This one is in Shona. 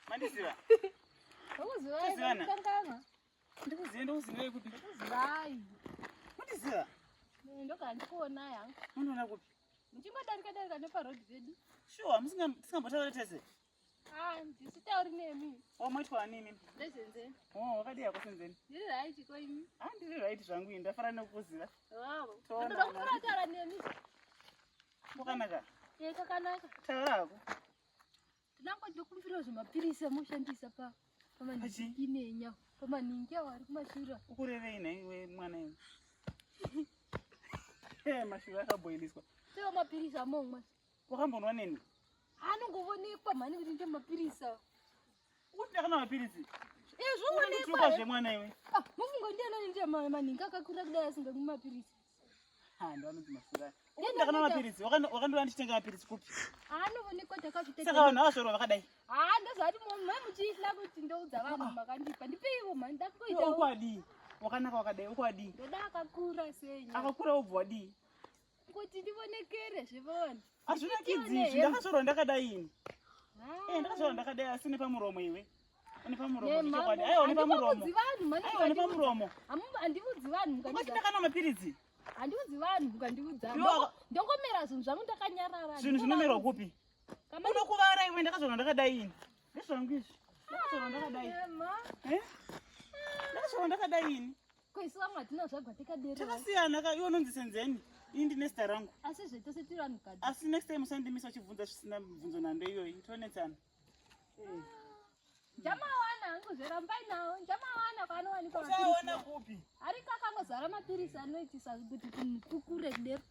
Mandiziva. Uziva kanganga. Ndikuziva kupi? Uzivayi. Mandiziva. Ndoka ndikuona yangu. Unoona kupi? Ndichingodarika neparodhi pedu. Sure, musingambotaura tese. Ndisitauri nemi. Mwaitwa nini? Senzeni. Wakadi yako Senzeni. Ndiri right koimi. Ndiri right zvangu ini ndafara nekukuziva. Wow. Ndoda kutaura nemi. Wakanaka. Kakanaka. Taura hako. Ndinangokumbira zvemapirisi amushandisa pamanhikinenya pamaningi awo ari kumashura. Ukurevei naiwe mwana iwe? Mashura akaboiliswa. Sewo mapirisi amomwa. Wakambonwa nini? Anongoonekwa mhani kuti ndemapirisi awo. Kuti ndakana mapirisi? Zvoonekwa zvemwana iwe. Mufungo ndianani ndemaningi akakura kudai asingamwi mapirisi. Ndoanonzi mashura. Kuti ndakana mapirisi? Wakandova ndichitenga mapirisi kupi? Anoonekwa takazviteka. Saka vanhu havashorwa vakadai? Ndozvati mai muchiitira kuti ndoudza vanhu makandipa. Ndipeiwo mhani ndakuita. Ukwadi. Wakanaka wakadai ukwadi. Ndoda akakura sei. Akakura ubva wadi. Kuti ndionekere zvevona. Hazvinakidzi, ndakashorwa ndakadai ini. Ndakashorwa ndakadai asi nepamuromo iwe. Une pamuromo ndichokwadi. Aiwa une pamuromo. Aiwa une pamuromo. Handivudzi vanhu Kuti ndakana mapirisi? Handivudzi vanhu mukandiudza. Ndongomera zvinhu zvangu ndakanyarara. Zvinhu zvinomerwa kupi? Unokuvara iwe ndakashorwa ndakadai ini. Ndezvangu izvi. Ndakashorwa ndakadai. Ndakashorwa ndakadai ini. Koisi vamwe hatina zvagwa tikadera. Takasiyana iwe unonzi Senzeni. Ini ndine zita rangu. Asi zvetose tiri vanhukadzi. Asi next time usandimisa uchibvunza zvisina bvunzo nhando iyoyi. Tionetsana. Ndamawana hangu zverambai nawo. Ndamawana kwaanowanikwa. Uchaona kupi? Ari kakangozara mapirisi anoitisa kuti kukure kudero.